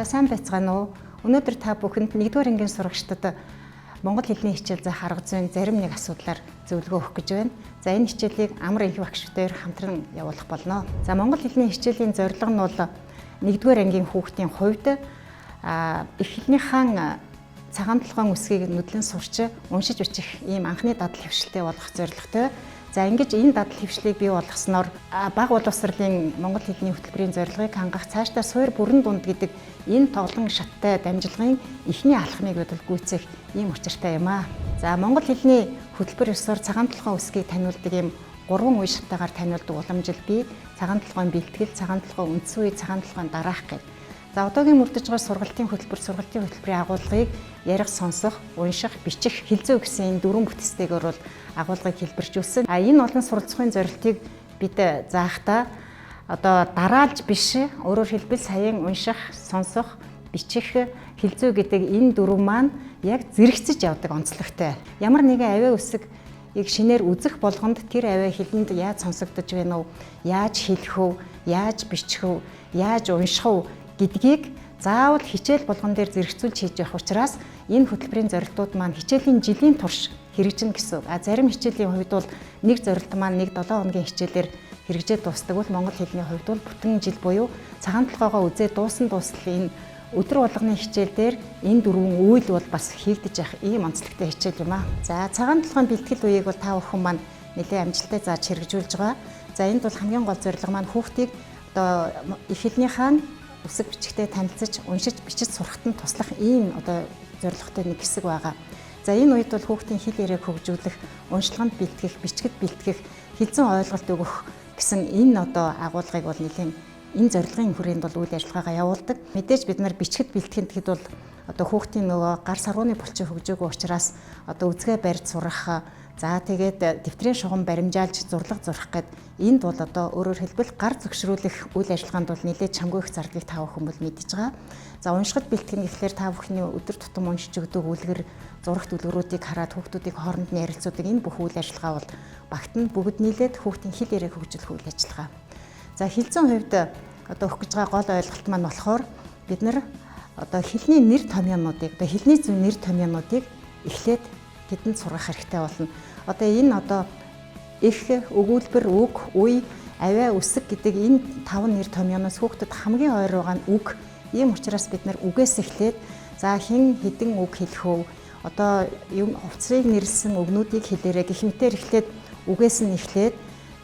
За сайн байцгаана уу? Өнөөдөр та бүхэнд 1-р ангийн сурагчдад монгол хэлний хичээл заах арга зүйн зарим нэг асуудлаар зөвлөгөө өгөх гэж байна. За энэ хичээлийг амар энх багш дээр хамтран явуулах болно. За монгол хэлний хичээлийн зорилго нь бол 1-р ангийн хүүхдийн хувьд их хэлнийхээ цагаан толгойн үсгийг нүдлэн сурч уншиж бичих ийм анхны дадал хэвшилтэй болох зорилготой. За ингэж энэ дадал хэвшлийг бий болгосноор бага боловсролын монгол хэлний хөтөлбөрийн зорилгыг хангах цаашдаа суур бүрэн дунд гэдэг энэ тоглон шаттай дамжлагын эхний алхмыг гүйцээх ийм учиртай юм аа. За монгол хэлний хөтөлбөр ёсоор цагаан толгойн үсгийг таниулдаг ийм 3 үе шатаагаар таниулдаг уламжил бий. Цагаан толгойн бэлтгэл, цагаан толгойн үндсэн үе, цагаан толгойн дараах гэдэг. За одоогийн мөрдөж байгаа сургалтын хөтөлбөрийн агуулгыг ярих, сонсох, унших, бичих, хэлзүү гэсэн энэ 4 бүтцтэйгээр бол агуулгыг хэлбэржүүлсэн. Энэ олон суралцахын зорилтыг бид заахтаа одоо дараалж биш, өөрөөр хэлбэл саяын унших, сонсох, бичих, хэлзүү гэдэг энэ 4 маань яг зэрэгцэж явдаг онцлогтой. Ямар нэгэн авиа үсэг шинээр үзэх болгонд тэр авиа хэлэнд яаж сонсогдож байна уу, яаж хэлэх үү, яаж бичих үү, яаж унших үү гэдгийг заавал хичээл болгон дээр зэрэгцүүлж хийж явах учраас энэ хөтөлбөрийн зорилтууд маань хичээлийн жилийн турш хэрэгжинэ гэсэн. Зарим хичээлийн хувьд бол нэг зорилт маань 1-7 хоногийн хичээлээр хэрэгжээд дуусдаг бол монгол хэлний хувьд бол бүтэн жил буюу цагаан толгойгоо үзээ дуусал энэ өдөр болгоны хичээл дээр энэ 4 үйл бол бас хийгдэж явах ийм онцлогтой хичээл юм аа. За цагаан толгойн бэлтгэл үеийг бол та бүхэн маань нэлээд амжилттай зааж хэрэгжүүлж байгаа. За энд бол хамгийн гол зорилго маань хүүхдийг одоо их хэлнийхээ үсэг бичгтээ танилцаж, уншиж, бичиж сурахад нь туслах ийм одоо зорилготой нэг хэсэг байгаа. За энэ үед бол хүүхдийн хэл яриаг хөгжүүлэх, уншлаганд бэлтгэх, бичгэд бэлтгэх, хэлзэн ойлголт өгөх гэсэн энэ одоо агуулгыг бол нэлээд энэ зорилгын хүрээнд бол үйл ажиллагаагаа явуулдаг. Мэдээж бид нар бичгэд бэлтгэхэд хэд бол одоо хүүхдийн нөгөө гар сарвууны булчин хөгжөөгүй учраас одоо үзгээ барьж сурах, за тэгээд дэвтрийн шугам баримжаалж зурлаг зурах гэд энд бол одоо өөрөөр хэлбэл гар зөвшрүүлэх үйл ажиллагаанд бол нэлээд чамгүй их зардлыг та бүхэн бол мэдж байгаа. За уншихад бэлтгэн гэхлээр та бүхний өдөр тутам уншиж өгдөг үлгэр, зурагт үлгэрүүдийг хараад хүүхдүүдийн хооронд нь ярилцдаг энэ бүх үйл ажиллагаа бол багт нь бүгд нийлээд хүүхдийн хэл яриаг хөгжүүлэх үйл ажиллагаа. За хэлзэн хувьд одоо өгөх гэж байгаа гол ойлголт маань болохоор бид нар одоо хэлний нэр томьёонуудыг, одоо хэлний зүйн нэр томьёонуудыг эхлээд тэдэнд сургах хэрэгтэй болно. Одоо энэ одоо их, өгүүлбэр, үг, үе, авиа, үсэг гэдэг энэ 5 нэр томьёоноос хүүхдэд хамгийн ойр байгаа нь үг. Ийм учраас бид нар үгээс эхлээд за хэн хэдэн үг хэлэх вэ? Одоо хувцсыг нэрлсэн үгнүүдийг хэлээрэй гэх мэтээр эхлээд үгээс нь эхлээд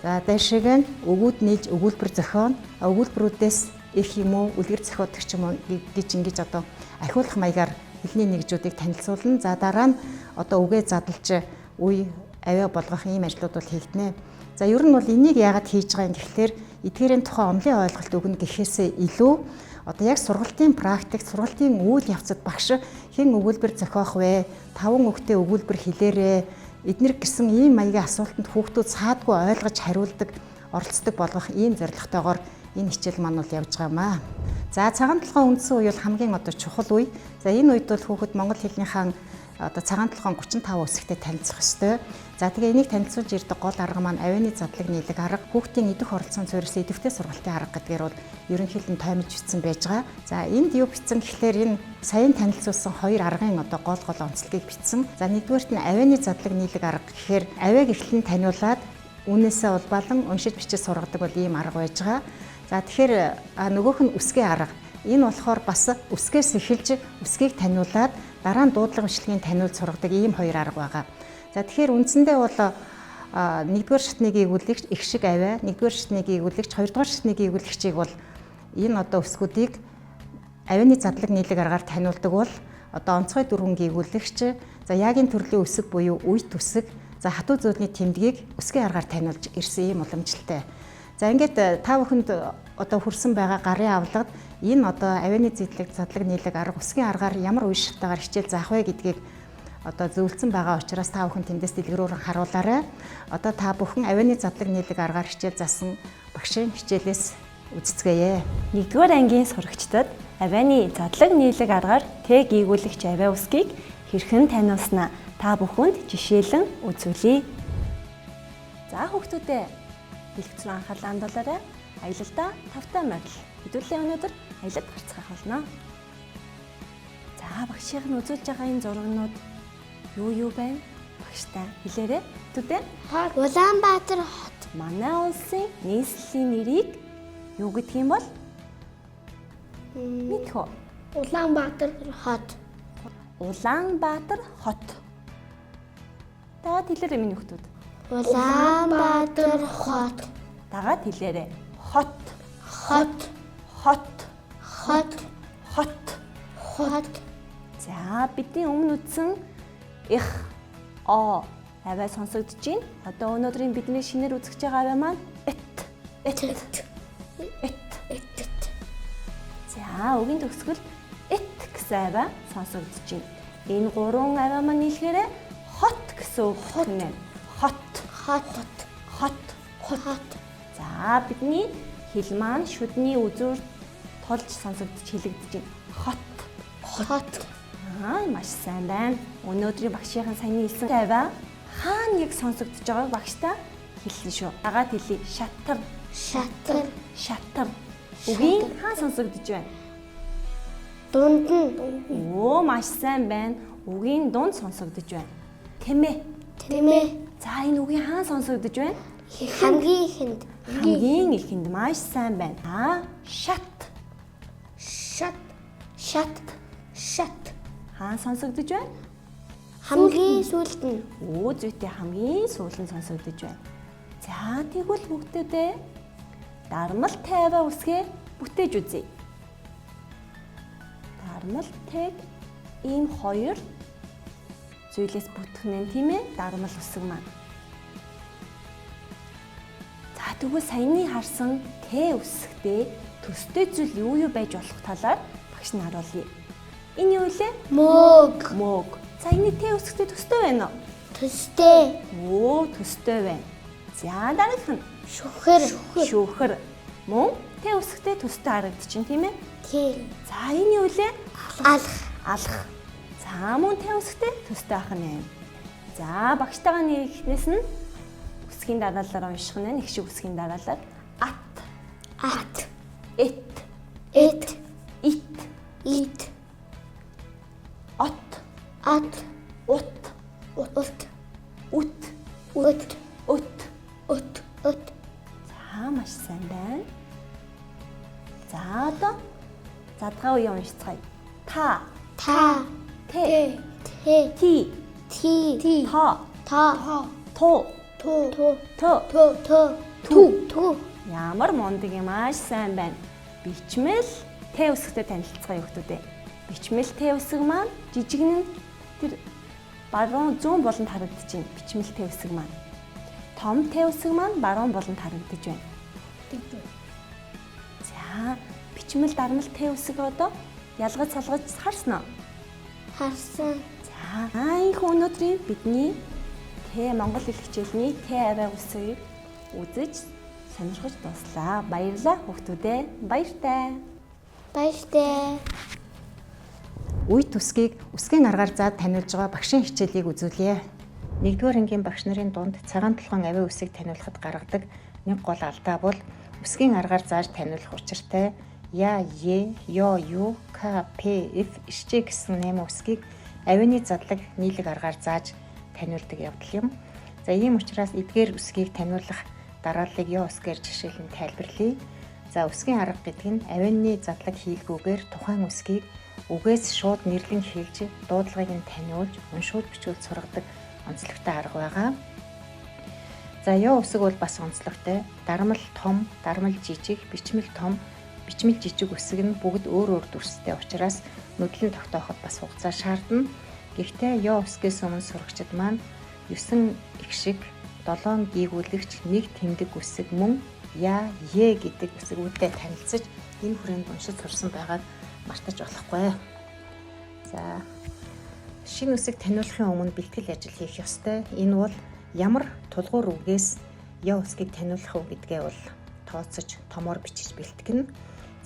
за дэшиг нь өгүүд нийлж өгүүлбэр зохион, өгүүлбэрүүдээс их юм уу, үлгэр зохиодог ч юм уу гэж ингэж одоо ахиулах маягаар хэлний нэгжүүдийг танилцуулна. За дараа нь одоо үгээ задлж үе авиа болгох ийм ажлууд бол хийгднэ. За ер нь бол энийг яагаад хийж байгаа юм гэхлээр эдгээрийн тухай онлын ойлголт өгнө гэхээсээ илүү одоо яг сургалтын практик, сургалтын үйл явцад багш хэн өгүүлбэр зохиох вэ? 5 үгтэй өгүүлбэр хэлээрээ эднэр гэсэн ийм маягийн асуултанд хүүхдүүд саадгүй ойлгож хариулдаг, оролцдог болгох ийм зорилготойгоор энэ хичээл маань бол явж байгаамаа. За цагаан толгойн үндсэн үе бол хамгийн одоо чухал үе. За энэ үед бол хүүхэд монгол хэлнийхээ одоо цагаан толгойн 35 үсэгтэй танилцах ёстой. За тэгээ энийг танилцуулж ирдэг гол арга маань авианы задлаг нийлэг арга, хүүхдийн идэх оролцоон суурьсан идэвхтэй сургалтын арга гэдгээр бол ерөнхийдөө таймж бичсэн байж байгаа. За энд юу бичсэн гэхлээр энэ саяын танилцуулсан 2 аргын одоо гол онцлогийг бичсэн. За нэгдүгээрт нь авианы задлаг нийлэг арга гэхээр авиаг эхлэн таниулаад үүнээсээ улбалан уншиж бичиж сургадаг бол ийм арга байж байгаа. За тэгэхээр нөгөөх нь үсгийн арга. Энэ болохоор бас үсгээс эхэлж үсгийг таниулаад дараа нь дуудлага бичлэгийн таниулж сургадаг ийм 2 арга байгаа. За тэгэхээр үндсэндээ бол 1-р шатны гүйгүүлэгч их шиг авиа, 1-р шатны гүйгүүлэгч, 2-р шатны гүйгүүлэгчийг бол энэ одоо үсгүүдийг авианы задлаг нийлэг аргаар таниулдаг бол одоо онцгой 4 гүйгүүлэгч, за яагийн төрлийн үсэг буюу үйт үсэг, за хатуу зөөлний тэмдгийг үсгийн аргаар таниулж ирсэн ийм уламжлалтай. За ингээд та бүхэнд одоо хүрсэн байгаа гарын авлагад энэ одоо авианы задлаг нийлэг арга үсгийн аргаар ямар үе шатаагаар хичээл заах вэ гэдгийг одоо зөвлөсөн байгаа учраас та бүхэн тэндээс дэлгэрүүрэн харуулаарай. Одоо та бүхэн авианы задлаг нийлэг аргаар хичээл заасан багшийн хичээлээс үздэцгээе. 1-р ангийн сурагчдад авианы задлаг нийлэг аргаар Т гүйгүүлэгч авиа үсгийг хэрхэн таниулснаа та бүхэнд жишээлэн үзүүлье. За хүүхдүүдээ хэлэгцрүү анхаарлаа хандуулаарай. Аялалдаа тавтай морил. Хэдүүлээ өнөөдөр аялалд гарцгаах болно. За багшийн нь үзүүлж байгаа энэ зургнууд юу байна? Багштай хэлээрэй. Түдээ? Улаанбаатар хот. Манай улсын нийслэлийн нэрийг юу гэдг юм бол? Мэдэх үү? Улаанбаатар хот. Улаанбаатар хот. Дагаад хэлээрэй миний хүүхдүүд. Улаанбаатар хот. Дагаад хэлээрэй. Хот. Хот. Хот. Хот. Хот. Хот. За бидний өмнө үтсэн их о аваа сонсогдож байна. Одоо өнөөдрийн бидний шинээр үзэж байгаа аваа маань эт. За үгийн төгсгөл эт гэсэн аваа сонсогдож байна. Энэ гурван аваа маань нийлэхээр хот гэсэн үг байна. Хот. Хот. Хот. Хот. За бидний хэл маань шүдний үзүүр тулж сонсогдож хэлэгдэж байна. Хот. Хот. Маш сайн байна. Өнөөдрийн багшийн саяны хэлсэн аваа хаана яг сонсогдож байгааг багштай хэлсэн шүү. Дагаад хэлье. Шатар. Шатар. Шатар. Үгийн хаана сонсогдож байна? Дунд нь. Оо маш сайн байна. Үгийн дунд сонсогдож байна. Тэмээ. Тэмээ. За энэ үгийн хаана сонсогдож байна? Хамгийн ихэнд. Хамгийн ихэнд маш сайн байна. Шат. Шат. Шат. Шат. Хаана сонсогдож байна? Хамгийн сүүлд нь. Оо зүйтэй хамгийн сүүлэн сонсогдож байна. За тэгвэл бүгдээ дармалтай аваа үсгээ бүтээж үзье. Дармалтайг ийм хоёр зүйлээс бүтгэнэ тийм ээ дармал үсэг маань. За тэгвэл саяны харсан Т үсэгтэй төстэй зүйл юу байж болох талаар багш нь харуулъя. Энэ юу вэ? Мөг. Мөг. За энэ Т үсэгтэй төстэй байна уу? Төстэй. Оо төстэй байна. За дараагийнх нь Шүхэр. шүүхэр. Мөн Т үсэгтэй төстэй харагдчихэв тийм ээ? Тийм. За энэ юу вэ? Алх. Алх. За мөн Т үсэгтэй төстэй ах нь байна. За багштайгаа нэгнээс нь үсгийн дараалалаар унших нь нэг шиг үсгийн дараалал. Ат. Ат. Эт. Эт. Ит. Ит. От. Ат. Ут. Ут. Ут. Ут. Ут. Ут. Ут. За маш сайн байна. За одоо задгаа үе уншицгаая. Та. Та. Тэ. Тэ. Ти. Ти. Та. Та. Ту. Ту. Ту. Ту. Ту. Ту. Ямар мундаг юм маш сайн байна. Бичмэл Т үсэгтэй танилцгаая хүүхдүүдээ. Бичмэл Т үсэг маань жижигнэн тэр баруун зүүн болонд харагдаж байна. Бичмэл Т үсэг маань. Том Т үсэг маань баруун болонд харагдаж байна. За бичмэл дармал Т үсэг одоо ялгаж салгаж харсан уу? Харсан. За энэ өнөөдрийн бидний Т Монгол хэл хичээлний Т аваа үсгийг үзэж сонирхож дуслаа. Баярлалаа хүүхдүүдээ. Баяртай. Баяртай. Үе төсгийг үсгийн аргаар заад таниулж байгаа багшийн хичээлийг үзүүлье. 1-р ангийн багш нарын дунд цагаан толгойн аваа үсгийг таниулахад гаргадаг нэг гол алдаа бол үсгийн аргаар зааж таниулах учиртай я, е, ё, ю, к, п, ф, ш гэсэн 8 үсгийг авины задлаг нийлэг аргаар зааж таниулдаг явдал юм. За ийм учраас эдгээр үсгийг таниулах дарааллыг ё үсгээр жишээлэн тайлбарлая. За үсгийн арга гэдэг нь авины задлаг хийлгүүгээр тухайн үсгийг үгээс шууд нэрлэн хэлж дуудлагыг нь таниулж уншуулж бичүүлж сургадаг онцлогтой арга байгаа. За ё үсэг бол бас онцлогтой. Дармал том, дармал жижиг, бичмэл том, бичмэл жижиг үсэг нь бүгд өөр өөр дүрстэй учраас нүдлэн тогтооход бас хугацаа шаардна. Гэхдээ ё үсгээс өмнө сурагчид маань 9 ихшиг, 7 гийгүүлэгч, 1 тэмдэг үсэг мөн я, е гэдэг үсгүүдтэй танилцж энэ хүрээнд уншиж сурсан байгаад мартаж болохгүй. За шинэ үсэг таниулахын өмнө бэлтгэл ажил хийх ёстой. Энэ бол ямар тулгуур үгээс ё үсгийг таниулах уу гэдгээ бол тооцож томоор бичиж бэлтгэнэ.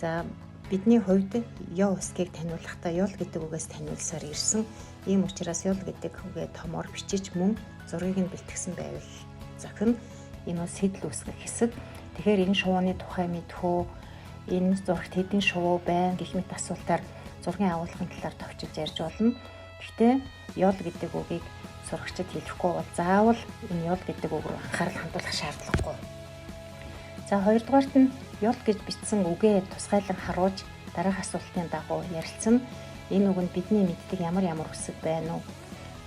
За бидний хувьд ё үсгийг таниулахдаа ёл гэдэг үгээс таниулсаар ирсэн. Ийм учраас ёл гэдэг үгээ томоор бичиж мөн зургийг нь бэлтгэсэн байвал зохино. Энэ бол сэдэл үсгэх хэсэг. Тэгэхээр энэ шувууны тухай мэдхүү, энэ зурагт хэдэн шувуу байна гэх мэт асуултаар зургийн агуулгын талаар товчилж ярьж болно. Гэхдээ ёл гэдэг үгийг сурагчид хэлэхгүй бол заавал энэ ёл гэдэг үг рүү анхаарал хандуулах шаардлагагүй. За хоёрдугаарт нь ёл гэж бичсэн үгээ тусгайлан харуулж дараах асуултын дагуу ярилцсан. Энэ үг нь бидний мэддэг ямар үсэг байна уу?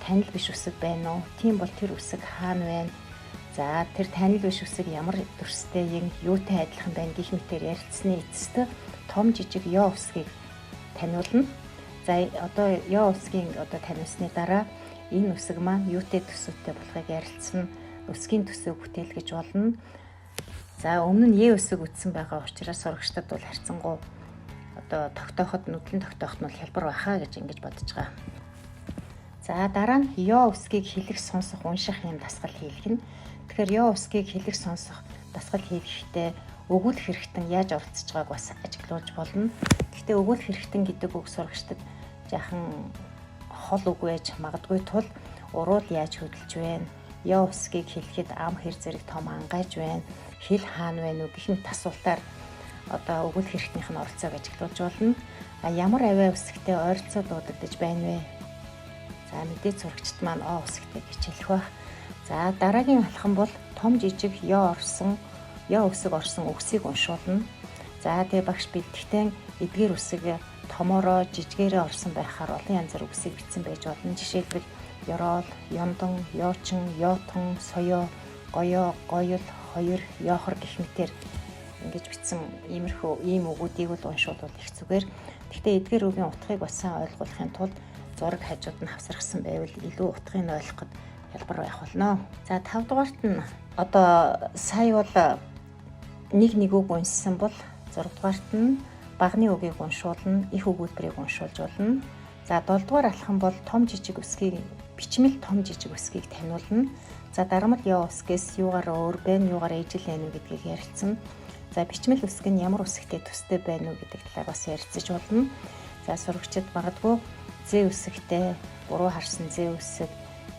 Танил биш үсэг байна уу? Тийм бол тэр үсэг хаана байна? За тэр танил биш үсэг ямар төрстэй юм, юутай адилхан байна гэх мэтээр ярилцсны эцэст том жижиг ёо үсгийг таниулна. За одоо ёо үсгийн таниулсны дараа энэ үсэг маань юутай төсөвтэй болохыг ярилцсан. Үсгийн төсөв бүтээл гэж болно. За өмнө нь үсэг үтсэн байгаа учраас сурагчдад бол харьцангуй тогтооход нүдлэн тогтооход нь хялбар байхаа гэж ингэж бодож байгаа. За дараа нь ёо үсгийг хэлэх, сонсох, унших юм дасгал хийлгэнэ. Тэгэхээр ёо үсгийг хэлэх, сонсох, дасгал хийлгэхдээ өгүүлэх хэрэгтэн яаж оролцож байгааг бас ажиглуулж болно. Гэхдээ өгүүлэх хэрэгтэн гэдэг үг сурагчдад жаахан хол үг байж магадгүй тул уруул яаж хөдөлж байна? Ёо үсгийг хэлэхэд ам хэр зэрэг том ангайж байна? Хэл хаана байна уу гэх мэт асуултаар өгүүлэх хэрэгтнийх нь оролцоог ажиглуулж болно. Ямар авиа үсэгтэй ойролцоо дуудагдаж байна вэ? За мэдээж сурагчид маань о үсэгтэй гэж хэлэх байх. За дараагийн алхам бол том жижиг ёо үсэг орсон үгсийг уншуулна. За тэгээ багш бэлтгэн эдгээр үсэг томороо жижигээрээ орсон байхаар олон янзаар үгсийг бичсэн байж болно. Жишээлбэл ёроол, ёндон, ёочин, ёотон, соёо, гоёо, гоёл, хоёр, ёохор гэх мэтээр ингэж бичсэн ийм үгүүдийг л уншуулвал их зүгээр. Гэхдээ эдгээр үгийн утгыг бас сайн ойлгохын тулд зураг хажууд нь хавсархсан байвал илүү утгыг нь ойлгоход хялбар байх болно. За 5 дугаарт нь сая бол нэг үг уншсан бол 6 дугаарт нь багны үгийг уншуулна, их өгүүлбэрийг уншуулж болно. За 7 дугаар алхам бол том жижиг үсгийг бичмэл том жижиг үсгийг таниулна. За дарамт ёо үсгээс юугаар өөр байна, юугаар ижил байна уу гэдгийг ярилцсан. За бичмэл үсэг нь ямар үсэгтэй төстэй байна уу гэдэг талаар бас ярилцаж болно. За сурагчид магадгүй зэ үсэгтэй, буруу харсан зэ үсэг,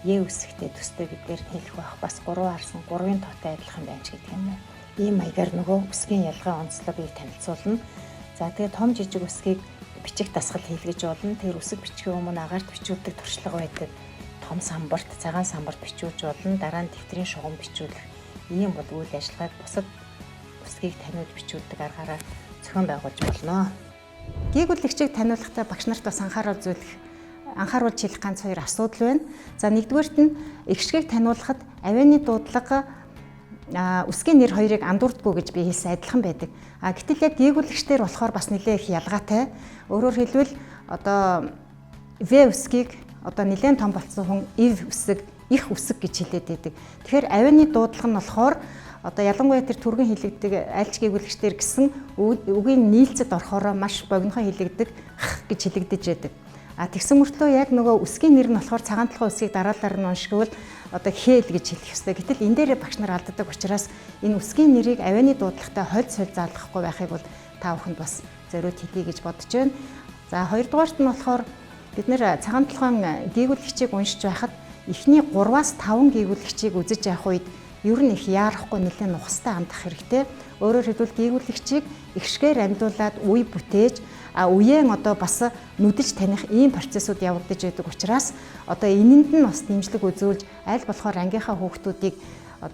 е үсэгтэй төстэй гэдгээр хэлэх байх. Бас гурван харсан гурвын тоотой адилхан байна ч гэдэг юм уу. Ийм маягаар нөгөө үсгийн ялгаа онцлогийг танилцуулна. За тэгээ том жижиг үсгийг бичих дасгал хийлгэж болно. Тэр үсэг бичгийн өмнө агаарт бичүүлдэг туршлага байдаг. Том самбарт, цагаан самбарт бичүүлж болно. Дараа нь дэвтрийн шугам бичүүлэх. Ийм бол үйл ажиллагааг бусад үсгийг таниуд бичүүлдэг аргаараа зохион байгуулж болно. Гүйгүүлэгчийг таниулахдаа багш нарт бас анхааруулж хэлэх ганц хоёр асуудал байна. За нэгдүгээрт нь эгшгийг таниулахад авианы дуудлага үсгийн нэр хоёрыг андуурдаггүй гэж би хэлсэн адилхан байдаг. Гэтэл яг гүйгүүлэгчдэр болохоор бас нэлээд их ялгаатай. Өөрөөр хэлбэл В үсгийг нэлээд том болсон хүн ив үсэг, их үсэг гэж хэлээд байдаг. Тэгэхээр авианы дуудлага нь болохоор ялангуяа тэр түргэн хилэгдэг альч гүйгүүлэгчдэр гэсэн үгийн нийлцэд орохоор маш богинохон хилэгдэг гэж хилэгдэж байдаг. Тэгсэн мөртлөө яг нөгөө үсгийн нэр нь болохоор цагаан толгой үсгийг дараалал нь уншигвал хээл гэж хэлэх ёстой. Гэтэл энэ дээрээ багш нар алддаг учраас энэ үсгийн нэрийг авианы дуудлагатай хольд заалгахгүй байхыг бол та бүхэнд бас зориуд хэлье гэж бодож байна. За хоёрдугаарт нь болохоор бид нэр цагаан толгойн гүйгүүлэгчийг уншиж байхад эхний 3-аас 5 гүйгүүлэгчийг үзэж явах үед ер нь их яарахгүй нэлээд нухастай хандах хэрэгтэй. Өөрөөр хэлбэл гүйгүүлэгчийг ихшгээр амьдуулаад үе бүтээж үеэн бас нүдэж таних ийм процессыг явагдаж байдаг учраас энэнд нь бас дэмжлэг үзүүлж аль болохоор ангийнхаа хүүхдүүдийг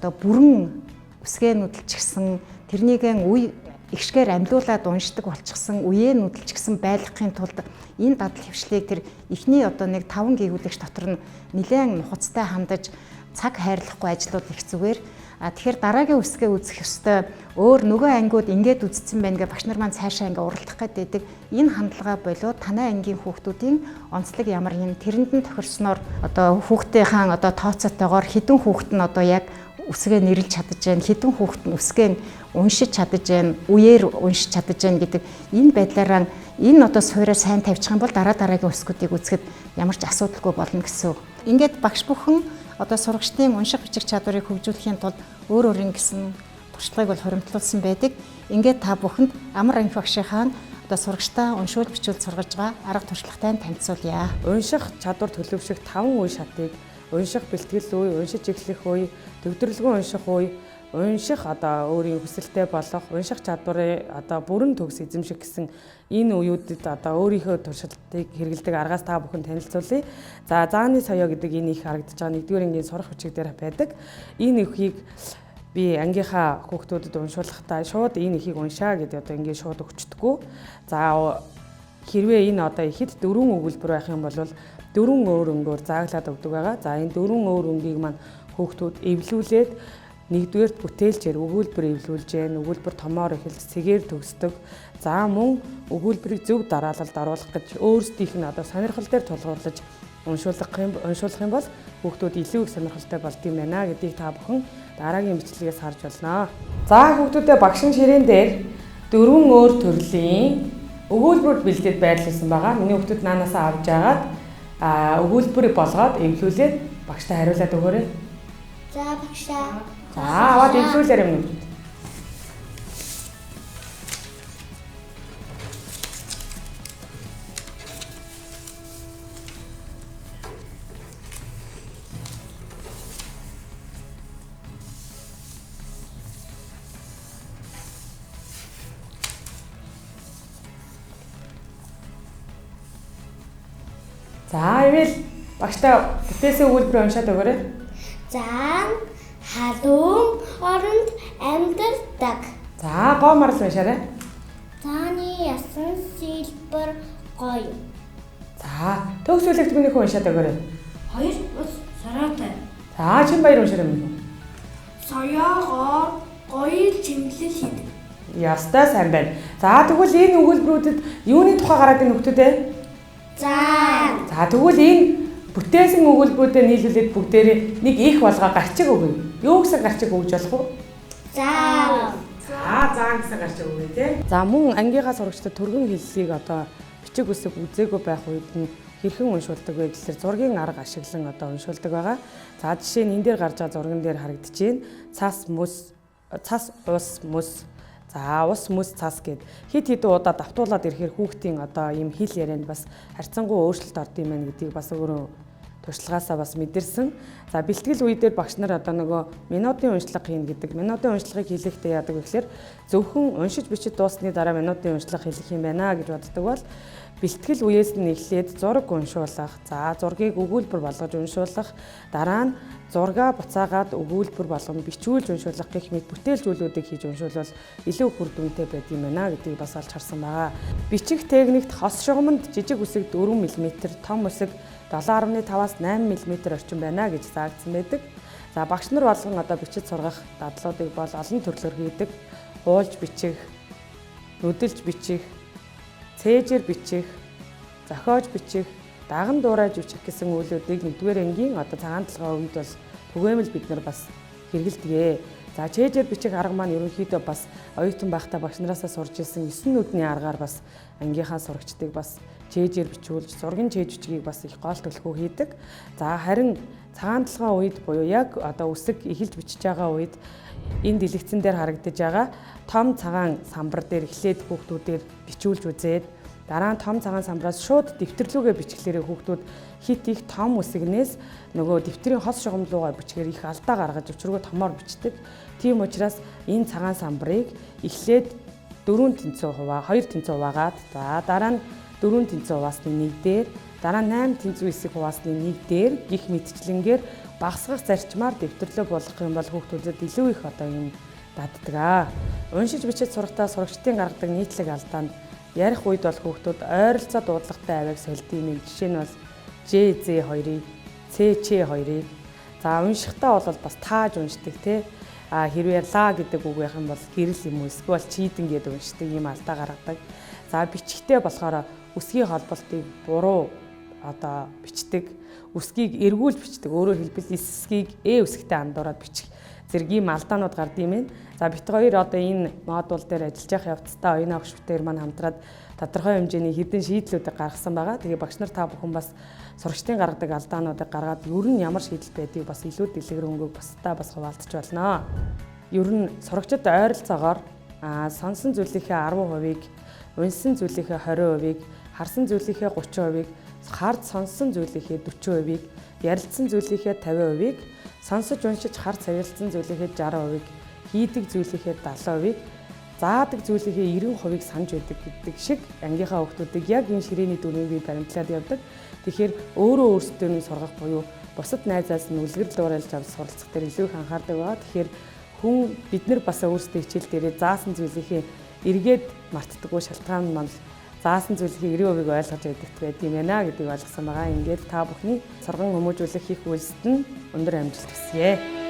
бүрэн үсгээ нүдэлчихсэн тэрнийгэн үе ихшгээр амьдуулаад уншдаг болчихсон үеэ нүдэлчихсэн байлгахын тулд энэ дадал хвшлийг тэр эхний нэг 5 гүйгүүлэгч дотор нь нэлээд нухацтай хандаж цаг хайрлахгүй ажлууд их зүгээр. Тэгэхээр дараагийн үсгээ үзэх ёстой. Өөр нөгөө ангиуд ингээд үзсэн байна гэж багш нар маань цаашаа ингээ уралдах гэдэг. Энэ хандлага болоод танай ангийн хүүхдүүдийн онцлог ямар юм тэрэнд нь тохирсноор хүүхдийн тооцоотойгоор хідэн хүүхд нь яг үсгээ нэрлж чадаж байна. Хідэн хүүхд нь үсгээ уншиж чадаж байна. Үеэр уншиж чадаж байна гэдэг энэ байдлаараа энэ суурьаа сайн тавьчих юм бол дараагийн үсгүүдийг үзэхэд ямар ч асуудалгүй болно гэсэн үг. Ингээд багш бүхэн сурагчдын унших бичих чадварыг хөгжүүлэхийн тулд өөр гэсэн туршлагыг бол хуримтлуулсан байдаг. Ингээд та бүхэнд амар анги багшийнхаа сурагчдаа уншуул бичүүл сургаж байгаа арга туршлагатай танилцуулъя. Унших чадвар төлөвших 5 үе шатыг унших бэлтгэл үе, уншиж эхлэх үе, төвдөрлөгөө унших үе, унших одоо өөрийн хүсэлтэй болох унших чадварын одоо бүрэн төгс эзэмших гэсэн энэ үеүүдэд одоо өөрийнхөө туршилтыг хэрэгэлдэг аргаас та бүхэн танилцуулъя. За зааны соёо гэдэг энэ их харагдаж байгаа 1-р ангийн сурах бичиг дээр байдаг. Энэ ихийг би ангийнхаа хүүхдүүдэд уншуулахдаа шууд энэ ихийг уншаа гэдэг одоо ингээд шууд өгчдөггүй. За хэрвээ энэ одоо ихэд 4 өгүүлбэр байх юм бол 4 өөр өнгөөр зааглаад өгдөг байгаа. За энэ 4 өөр өнгийг маань хүүхдүүд эвлүүлээд 1-р бүтээлчээр өгүүлбэр эвлүүлж гэн, өгүүлбэр томоор эхэлж цэгээр төгсдөг. За мөн өгүүлбэрийг зөв дараалалд оруулах гэж өөрсдийнх нь одоо сонирхол дээр тулгуурлаж уншуулах юм бол хүүхдүүд илүү их сонирхолтой болд юм байна гэдгийг та бүхэн дараагийн бичлэгээс харж байна. За хүүхдүүдээ багшин ширээн дээр 4 өөр төрлийн өгүүлбэр бэлдээд байрлуулсан байгаа. Миний хүүхдүүд наанаасаа авч агаад өгүүлбэр болгоод эвлүүлээд багштай хариулаад өгөөрэй. За багшаа. За аваад эвлүүлээрэй минь. За ивэл багштай бүтээсэн өгүүлбэр уншаад өгөөрэй. Заан халуун оронд амьдардаг. За гоо марл уншаарай. Зааны ясан сэлбэр гоё. За төгс үлэгдэхүүнийхөө уншаад өгөөрэй. Хоёр ус сараатай. За чин баяр уншаарай минь. Соёогоор гоё чимлэл хийдэг. Ястай сайн байна. За тэгвэл энэ өгүүлбэрүүдэд юуны тухай гараад энэ хүүхдүүд вэ? За тэгвэл энэ бүтээсэн өгүүлбэрүүдэд нийлүүлээд бүгдээрээ нэг их болгоо гарчиг өгье. Юу гэсэн гарчиг өгж болох вэ? Заан гэсэн гарчиг өгье тий. За мөн ангийнхаа сурагчдад түргэн хэллэгийг одоо бичиг үсэг үзээгүй байх үед нь хэрхэн уншуулдаг вэ гэхээр зургийн арга ашиглан одоо уншуулдаг байгаа. За жишээ нь энэ дээр гарч байгаа зурган дээр харагдаж байна. Цас ус мөс. За ус мөс цас гэд хит хит удаа давтуулаад ирэхээр хүүхдийн одоо ийм хэл ярианд бас харьцангуй өөрчлөлт орд юм байна гэдгийг бас өөрөө туршлагаасаа бас мэдэрсэн. За бэлтгэл үе дээр багш нар одоо нөгөө минутын уншлага хийн гэдэг. Минутын уншлагыг хийлэхдээ яадаг вэ гэхээр зөвхөн уншиж бичиж дуусны дараа минутын уншлага хийх юм байна гэж боддог бол бэлтгэл үеэс нь эхлээд зураг уншуулах, за зургийг өгүүлбэр болгож уншуулах, дараа нь зургаа буцаагаад өгүүлбэр болгон бичүүлж уншуулах гэх мэт бүтээлжүүлүүдийг хийж уншуулвал илүү үр дүнтэй байд юм байна гэдгийг бас олж харсан байгаа. Бичих техникт хос шугамд жижиг үсэг 4 мм, том үсэг 7.5-аас 8 мм орчим байна гэж заагдсан байдаг. За багш нар болгон одоо бичиж сургах дадлуудыг бол олон төрлөөр хийдэг. Хуулж бичих, нүдэлж бичих, цээжээр бичих, зохиож бичих, даган дуурайж бичих гэсэн үйлүүдийг 1-р ангийн одоо цагаан толгойн үед бол түгээмэл бид нар бас хэрэгэлдэг. За цээжээр бичих арга маань ерөнхийдөө бас оюутан байхдаа багш нараасаа сурж ирсэн 9 нүдний аргаар бас ангийнхаа сурагчдыг бас цээжээр бичүүлж, зургийн цээж бичгийг бас их гол төлхөө хийдэг. За харин цагаан толгойн үед буюу яг одоо үсэг эхэлж бичиж байгаа үед энэ дэлгэцэн дээр харагдаж байгаа том цагаан самбар дээр эхлээд хүүхдүүдээр бичүүлж үзээд дараа нь том цагаан самбараас шууд дэвтэрлүүгээ бичихлээрээ хүүхдүүд хит их том үсгнээс нөгөө дэвтрийн хос шугам руугаа бичгээр их алдаа гаргаж өчргөө томоор бичдэг. Тийм учраас энэ цагаан самбарыг эхлээд 4 тэнцүү хуваа, 2 тэнцүү хуваагаад за дараа нь 4 тэнцүү хуваасны 1 дээр, дараа нь 8 тэнцүү хэсэг хуваасны 1 дээр гих мэтчлэнгээр багасгах зарчмаар дэвтэрлөө болгох юм бол хүүхдүүдэд илүү их одоо юм даддаг. Уншиж бичиж сурахтаа сурагчдын гаргадаг нийтлэг алдаанд ярих үед бол хүүхдүүд ойролцоо дуудлагатай авийг солидөг юм. Жишээ нь бол ЖЗ2-ыг, ЦЧ2-ыг. За уншихтаа бол бас тааж уншдаг тий. Хэрвээ ла гэдэг үг байх юм бол гэрэл юм уу эсвэл чийдэн гэдэг уншдаг юм алдаа гаргадаг. За бичихтэй болохоор үсгийн холболтыг буруу одоо бичдэг. Үсгийг эргүүлж бичдэг. Өөрөөр хэлбэл эсгийг үсэгтэй андуураад бичих зэрэг ийм алдаанууд гардаг юм байна. За бит хоёр одоо энэ модуль дээр ажиллаж явах явцдаа оюуны агш бүтээр маань хамтраад тодорхой хэмжээний хэдэн шийдлүүдийг гаргасан байгаа. Тэгээ багш нар та бүхэн бас сурагчдын гаргадаг алдаануудыг гаргаад ер нь ямар шийдэл байдгийг бас илүү дэлгэрэнгүй бусдаа бас хуваалцаж байна. Ер нь сурагчид ойролцоогоор сонсон зүйлийнхээ 10%-ийг, уншсан зүйлийнхээ 20%-ийг, харсан зүйлийнхээ 30%-ийг, харж сонссон зүйлийнхээ 40%-ийг, ярилцсан зүйлийнхээ 50%-ийг, сонсож уншиж харж саялсан зүйлийнхээ 60%-ийг хийдэг зүйлийнхээ 70%-ийг заадаг зүйлийнхээ 90%-ийг санаж байдаг гэдэг шиг ангийнхаа хүүхдүүдийг яг энэ ширээний дүрмийг би баримтлаад явдаг. Тэгэхээр өөрөө өөрсдөө нь сургах буюу бусад найзаас нь үлгэр дуурайлж авч суралцах дээр илүү их анхаардаг байгаа. Тэгэхээр хүн бид нар бас өөрсдөө хичээл дээрээ заасан зүйлийнхээ эргээд мартдаггүй шалтгаан нь заасан зүйлийнхээ 90%-ийг ойлгож байдаг юм байна гэдгийг ойлгосон байгаа. Ингээд та бүхний сурган хүмүүжүүлэх хийх үйлсэд нь өндөр амжилт хүсье.